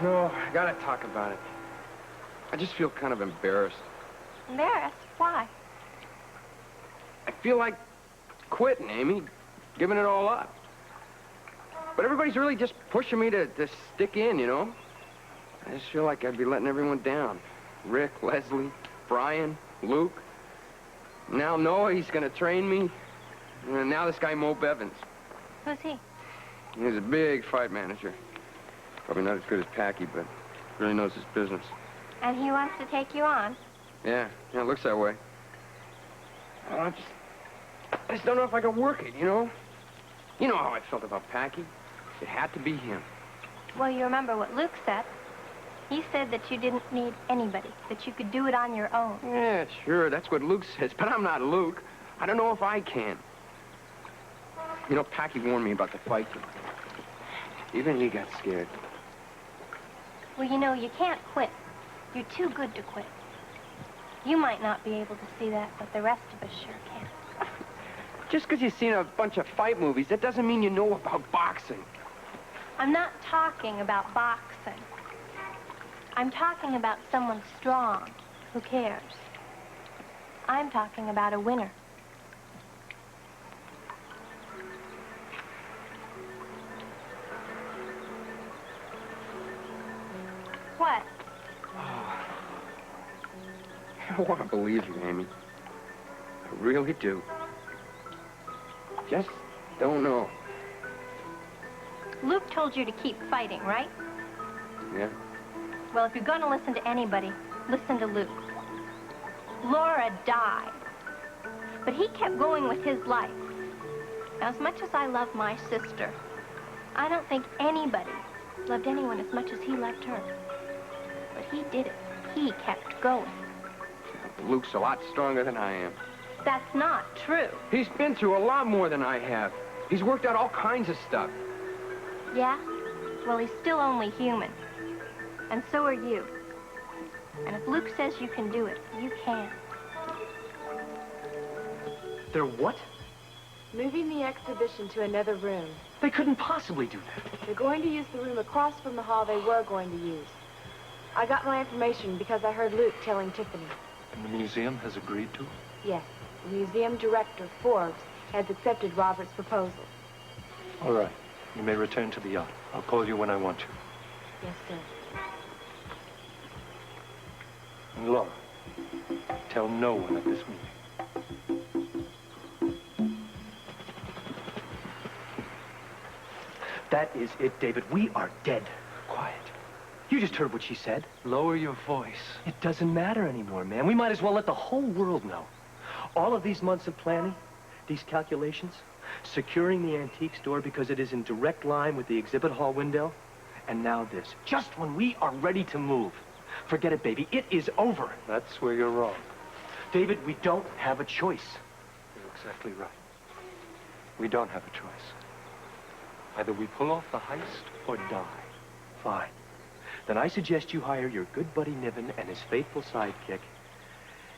no, I gotta talk about it. I just feel kind of embarrassed. Embarrassed? Why? I feel like quitting, Amy, giving it all up. But everybody's really just pushing me to stick in, you know? I just feel like I'd be letting everyone down. Rick, Lesley, Brian, Luke. Now Noah, he's gonna train me. And now this guy, Mo Bevins. Who's he? He's a big fight manager. Probably not as good as Packy, but really knows his business. And he wants to take you on? Yeah, it looks that way. I just don't know if I can work it, you know? You know how I felt about Packy. It had to be him. Well, you remember what Luke said. He said that you didn't need anybody, that you could do it on your own. Yeah, sure, that's what Luke says, but I'm not Luke. I don't know if I can. You know, Packy warned me about the fight. Even he got scared. Well, you know, you can't quit. You're too good to quit. You might not be able to see that, but the rest of us sure can. Just because you've seen a bunch of fight movies, that doesn't mean you know about boxing. I'm not talking about boxing. I'm talking about someone strong who cares. I'm talking about a winner. What? I want to believe you, Amy. I really do. Just don't know. Luke told you to keep fighting, right? Yeah? Well, if you're going to listen to anybody, listen to Luke. Laura died, but he kept going with his life. Now, as much as I love my sister, I don't think anybody loved anyone as much as he loved her. But he did it. He kept going. Luke's a lot stronger than I am. That's not true. He's been through a lot more than I have. He's worked out all kinds of stuff. Yeah? Well, he's still only human. And so are you. And if Luke says you can do it, you can. They're what? Moving the exhibition to another room. They couldn't possibly do that. They're going to use the room across from the hall they were going to use. I got my information because I heard Luke telling Tiffany. And the museum has agreed to? Yes. The museum director, Forbes, has accepted Robert's proposal. All right. You may return to the yacht. I'll call you when I want you. Yes, sir. And Laura, tell no one at this meeting. That is it, David. We are dead. Quiet. You just heard what she said. Lower your voice. It doesn't matter anymore, man. We might as well let the whole world know. All of these months of planning, these calculations, securing the antique store because it is in direct line with the exhibit hall window, and now this. Just when we are ready to move. Forget it, baby. It is over. That's where you're wrong. David, we don't have a choice. You're exactly right. We don't have a choice. Either we pull off the heist or die. Fine. Then I suggest you hire your good buddy Niven and his faithful sidekick,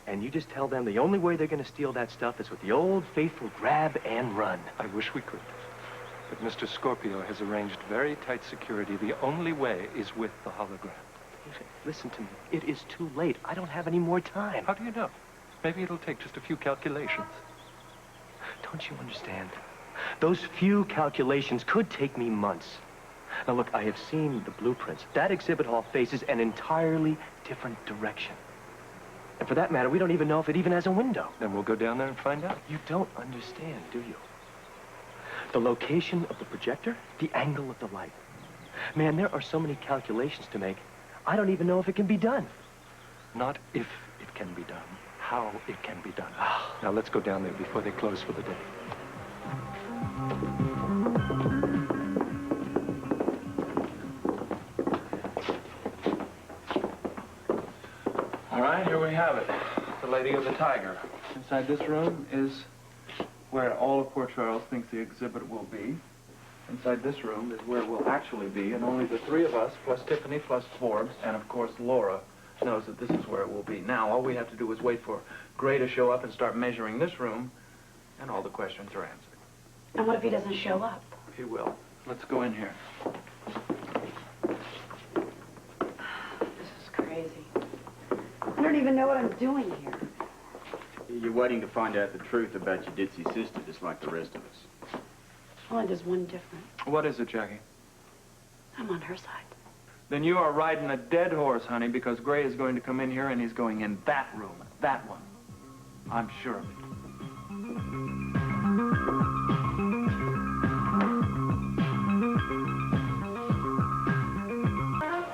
and you just tell them the only way they're going to steal that stuff is with the old faithful grab and run. I wish we could. But Mr. Scorpio has arranged very tight security. The only way is with the hologram. Listen to me. It is too late. I don't have any more time. How do you know? Maybe it'll take just a few calculations. Don't you understand? Those few calculations could take me months. Now, look, I have seen the blueprints. That exhibit hall faces an entirely different direction. And for that matter, we don't even know if it even has a window. Then we'll go down there and find out. You don't understand, do you? The location of the projector, the angle of the light. Man, there are so many calculations to make. I don't even know if it can be done. Not if it can be done, how it can be done. Now, let's go down there before they close for the day. All right, here we have it. The Lady of the Tiger. Inside this room is where all of Port Charles thinks the exhibit will be. Inside this room is where it will actually be, and only the three of us, plus Tiffany, plus Forbes, and of course Laura, knows that this is where it will be. Now, all we have to do is wait for Gray to show up and start measuring this room, and all the questions are answered. And what if he doesn't show up? He will. Let's go in here. even know what I'm doing here. You're waiting to find out the truth about your ditzy sister, just like the rest of us. Only there's one difference. What is it, Jackie? I'm on her side. Then you are riding a dead horse, honey, because Gray is going to come in here and he's going in that room, that one. I'm sure of it.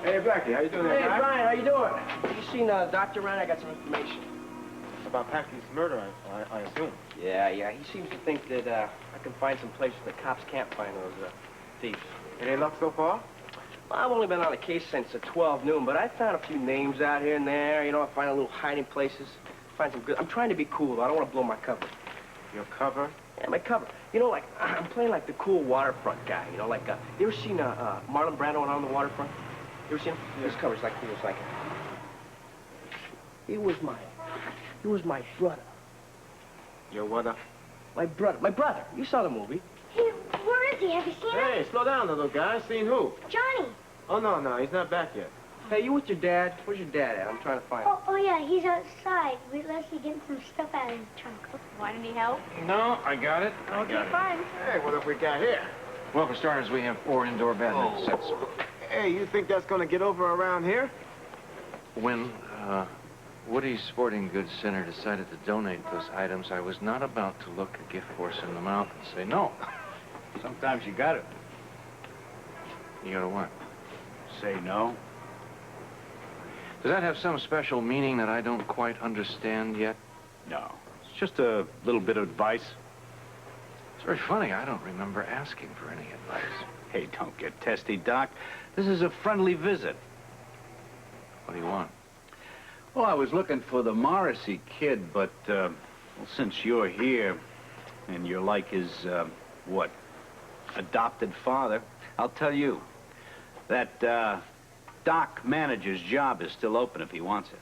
Hey, Blackie, how you doing there, Hey, guy? Brian, how you doing? You seen Dr. around? I got some information. About Packie's murder, I assume. Yeah. He seems to think that I can find some places the cops can't find those thieves. Any luck so far? Well, I've only been on the case since 12 noon, but I found a few names out here and there. You know, I find a little hiding places. Find some good... I'm trying to be cool, though. I don't want to blow my cover. Your cover? Yeah, my cover. You know, like, I'm playing like the cool waterfront guy. You know, like, you ever seen Marlon Brando on the waterfront? You ever seen him? Yeah. His cover's like, he was like... He was my brother. Your what? My brother. You saw the movie. Hey, where is he? Have you seen him? Hey, slow down, little guy. Seen who? Johnny. Oh, no, he's not back yet. Hey, you with your dad? Where's your dad at? I'm trying to find him. Oh, yeah, he's outside. We Lesley getting some stuff out of his trunk. Why didn't he help? No, I got it. Okay, fine. Hey, what have we got here? Well, for starters, we have 4 indoor badminton sets. Hey, you think that's going to get over around here? When Woody's Sporting Goods Center decided to donate those items, I was not about to look a gift horse in the mouth and say no. Sometimes you gotta. You gotta what? Say no. Does that have some special meaning that I don't quite understand yet? No. It's just a little bit of advice. It's very funny. I don't remember asking for any advice. Hey, don't get testy, Doc. This is a friendly visit. What do you want? Well, I was looking for the Morrissey kid, but, well, since you're here and you're like his, what, adopted father, I'll tell you, that, dock manager's job is still open if he wants it.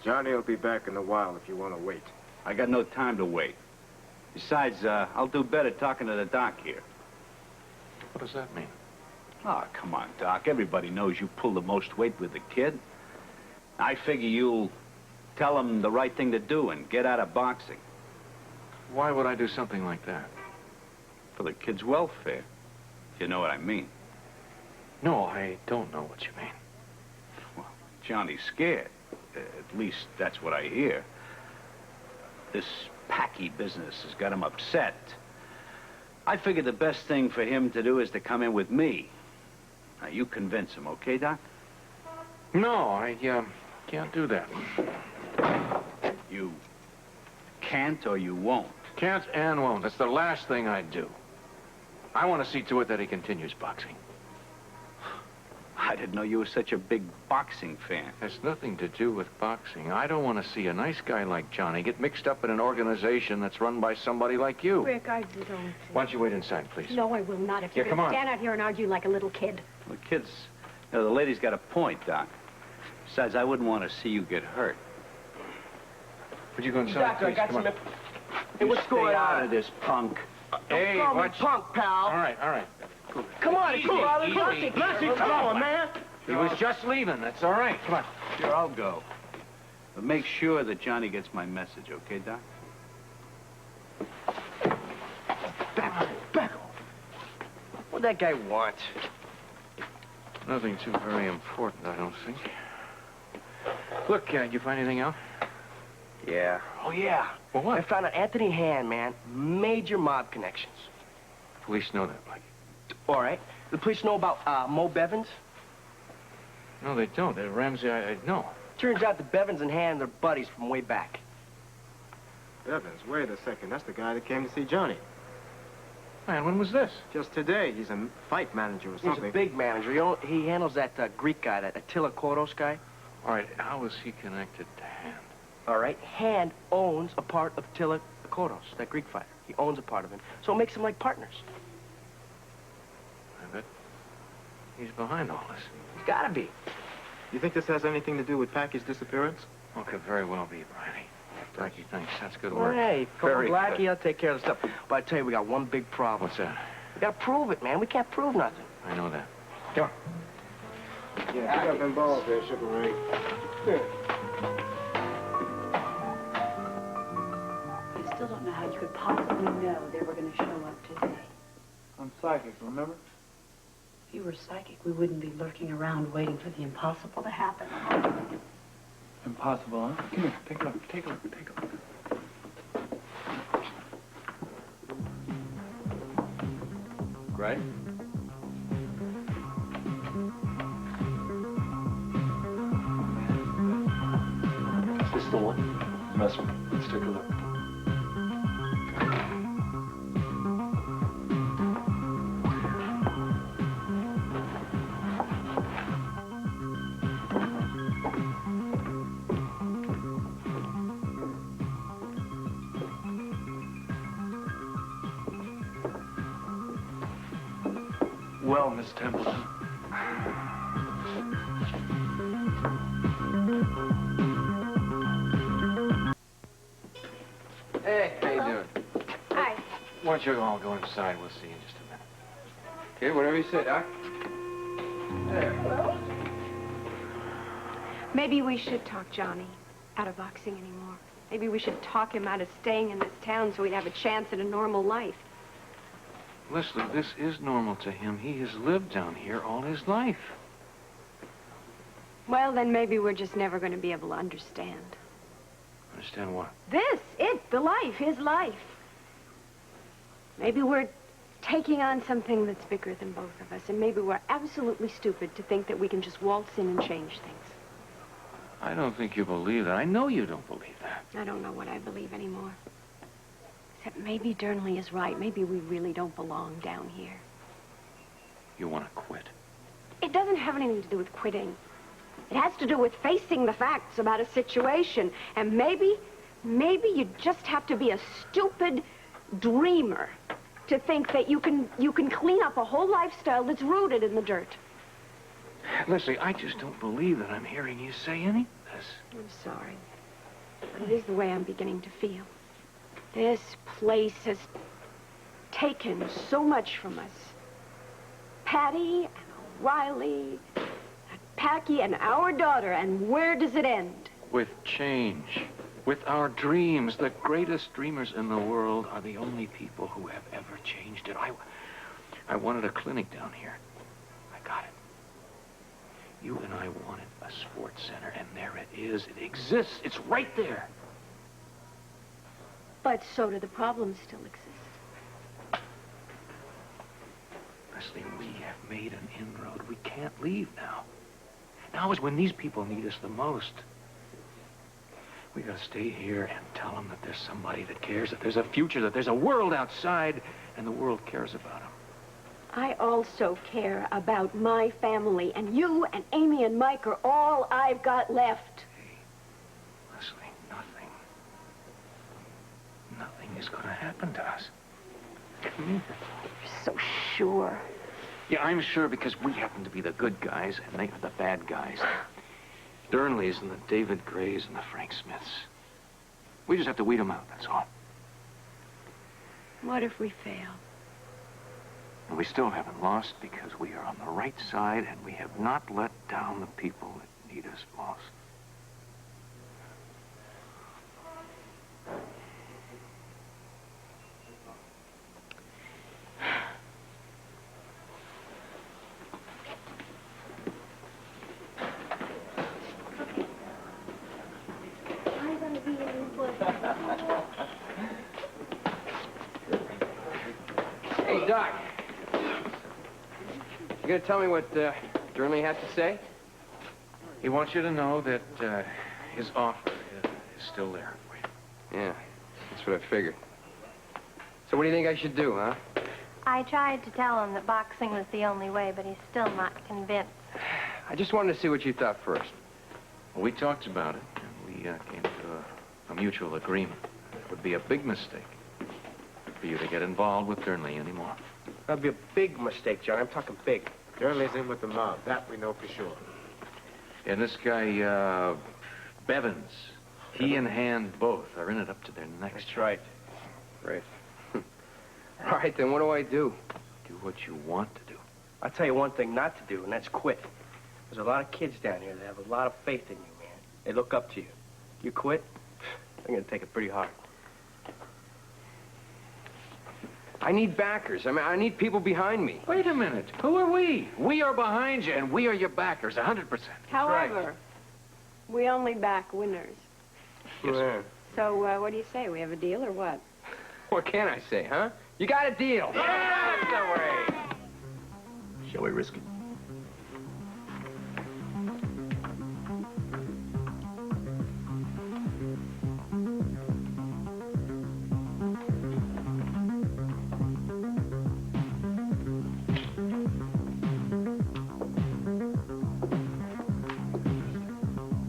Johnny will be back in a while if you want to wait. I got no time to wait. Besides, I'll do better talking to the doc here. What does that mean? Oh, come on, Doc. Everybody knows you pull the most weight with the kid. I figure you'll tell him the right thing to do and get out of boxing. Why would I do something like that? For the kid's welfare, if you know what I mean. No, I don't know what you mean. Well, Johnny's scared. At least that's what I hear. This Packy business has got him upset. I figure the best thing for him to do is to come in with me. Now, you convince him, okay, Doc? No, I can't do that. You can't or you won't? Can't and won't. That's the last thing I'd do. I want to see to it that he continues boxing. I didn't know you were such a big boxing fan. Has nothing to do with boxing. I don't want to see a nice guy like Johnny get mixed up in an organization that's run by somebody like you. Rick, I don't... Why don't you wait inside, please? No, I will not. If Yeah, you're come going on. to stand out here and argue like a little kid. The kids, you know, the lady's got a point, Doc. Besides, I wouldn't want to see you get hurt. Would you go inside, Doctor, I please? got Come some... on. Hey, what's going Stay out on? of this, punk. Hey, Don't call me watch. punk, pal. All right, all right. Come on, Easy, come on. easy. Lesley, come on, man. He was just leaving. That's all right. Come on. Sure, I'll go. But make sure that Johnny gets my message, okay, Doc? Back off. What'd that guy want? Nothing too very important, I don't think. Look, did you find anything out? Yeah. Oh, yeah. Well, what? I found out Anthony Hand, man. Major mob connections. Police know that, Blackie. All right. The police know about Mo Bevins? No, they don't. Ramsey, I know. Turns out the Bevins and Hand are buddies from way back. Bevins, wait a second. That's the guy that came to see Johnny. Man, when was this? Just today. He's a fight manager or something. He's a big manager. You know, he handles that Greek guy, that Attila Koros guy. All right, how is he connected to Hand? All right. Hand owns a part of Attila Koros, that Greek fighter. He owns a part of him. So it makes them like partners. I bet he's behind all this. He's gotta be. You think this has anything to do with Packy's disappearance? Well, could very well be, Bridie. Blackie, thanks. That's good All work. right. Come on, Very Blackie. good. I'll take care of the stuff. But I tell you, we got one big problem. What's that? We gotta prove it, man. We can't prove nothing. I know that. Come on. Yeah, pick up them balls there, Sugar Ray. psychic, remember? If you were psychic, we wouldn't be lurking around waiting for the impossible to happen. Impossible, huh? Come here, take a look, take a look, take a look. Right? Is this the one? Must be. Let's take a look. Well, Miss Templeton. Hey, how you doing? Hi. Why don't you all go inside? We'll see you in just a minute. Okay, whatever you say, Doc. Maybe we should talk Johnny out of boxing anymore. Maybe we should talk him out of staying in this town so he'd have a chance at a normal life. Lesley, this is normal to him. He has lived down here all his life. Well, then maybe we're just never going to be able to understand. Understand what? The life, his life. Maybe we're taking on something that's bigger than both of us, and maybe we're absolutely stupid to think that we can just waltz in and change things. I don't think you believe that. I know you don't believe that. I don't know what I believe anymore. Except maybe Dernley is right. Maybe we really don't belong down here. You want to quit? It doesn't have anything to do with quitting. It has to do with facing the facts about a situation. And maybe you just have to be a stupid dreamer to think that you can clean up a whole lifestyle that's rooted in the dirt. Lesley, I just don't believe that I'm hearing you say any of this. I'm sorry. But it is the way I'm beginning to feel. This place has taken so much from us. Patty and O'Reilly, and Packy and our daughter, and where does it end? With change. With our dreams. The greatest dreamers in the world are the only people who have ever changed it. I wanted a clinic down here. I got it. You and I wanted a sports center, and there it is. It exists. It's right there. But so do the problems still exist. Lesley, we have made an inroad. We can't leave now. Now is when these people need us the most. We gotta stay here and tell them that there's somebody that cares, that there's a future, that there's a world outside, and the world cares about them. I also care about my family, and you and Amy and Mike are all I've got left. Hey, Lesley, nothing is gonna happen to us. Come here. You're so sure. Yeah, I'm sure because we happen to be the good guys, and they are the bad guys. Dernleys and the David Grays and the Frank Smiths. We just have to weed them out, that's all. What if we fail? And we still haven't lost because we are on the right side and we have not let down the people that need us most. I'm going to be in for Hey, Doc. You gonna tell me what Dernley had to say? He wants you to know that his offer is still there for you. Yeah, that's what I figured. So what do you think I should do, huh? I tried to tell him that boxing was the only way, but he's still not convinced. I just wanted to see what you thought first. Well, we talked about it, and we came to a mutual agreement. It would be a big mistake for you to get involved with Dernley anymore. That'd be a big mistake, John. I'm talking big. Dernley's in with the mob. That we know for sure. And this guy, Bevins, he and Hand both are in it up to their necks. That's right. Right. All right, then what do I do? Do what you want to do. I'll tell you one thing not to do, and that's quit. There's a lot of kids down here that have a lot of faith in you, man. They look up to you. You quit, they're gonna take it pretty hard. I need backers. I mean, I need people behind me. Wait a minute. Who are we? We are behind you, and we are your backers, 100%. However, we only back winners. Yes. So, what do you say? We have a deal or what? What can I say, huh? You got a deal. Yeah, that's the way. Shall we risk it?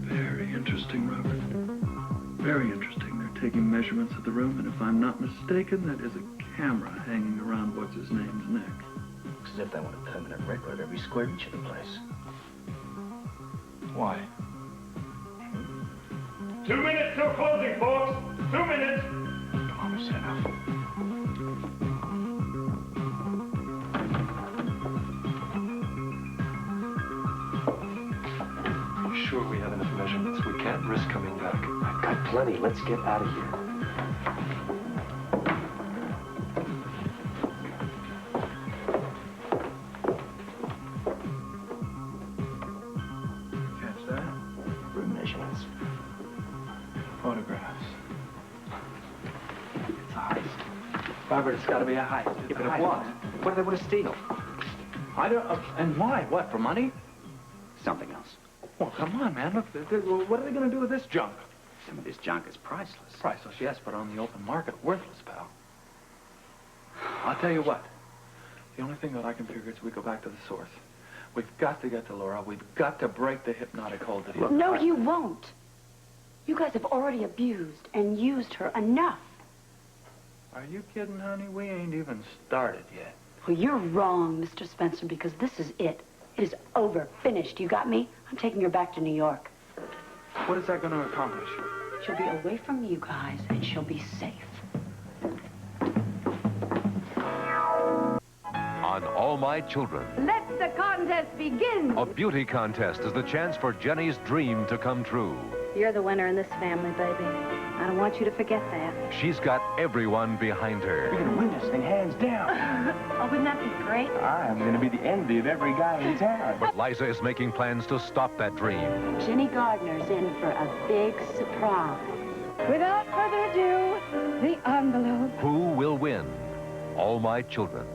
Very interesting, Robert. Very interesting. They're taking measurements of the room, and if I'm not mistaken, that is a camera hanging around what's-his-name's neck. Looks as if they want a permanent record of every square inch of the place. Why? 2 minutes till closing, folks. 2 minutes. Almost enough. Are you sure we have enough measurements? We can't risk coming back. I've got plenty. Let's get out of here. Catch that? Room measurements. Photographs. It's a heist. Robert, it's got to be a heist. Yeah, but what? What do they want to steal? I don't... and why? What, for money? Something else. Well, come on, man. Look, what are they going to do with this junk? Some of this junk is priceless. Priceless, yes, but on the open market, worthless, pal. I'll tell you what. The only thing that I can figure is we go back to the source. We've got to get to Laura. We've got to break the hypnotic hold that he... No, you won't. You guys have already abused and used her enough. Are you kidding, honey? We ain't even started yet. Well, you're wrong, Mr. Spencer, because this is it. It is over. Finished. You got me? I'm taking her back to New York. What is that going to accomplish? She'll be away from you guys, and she'll be safe. On All My Children, Let the contest begin. a beauty contest is the chance for Jenny's dream to come true. You're the winner in this family, baby. I don't want you to forget that. She's got everyone behind her. We're gonna win this thing hands down. Oh, wouldn't that be great? I'm gonna be the envy of every guy in town. But Liza is making plans to stop that dream. Jenny Gardner's in for a big surprise. Without further ado, the envelope. Who will win? All My Children.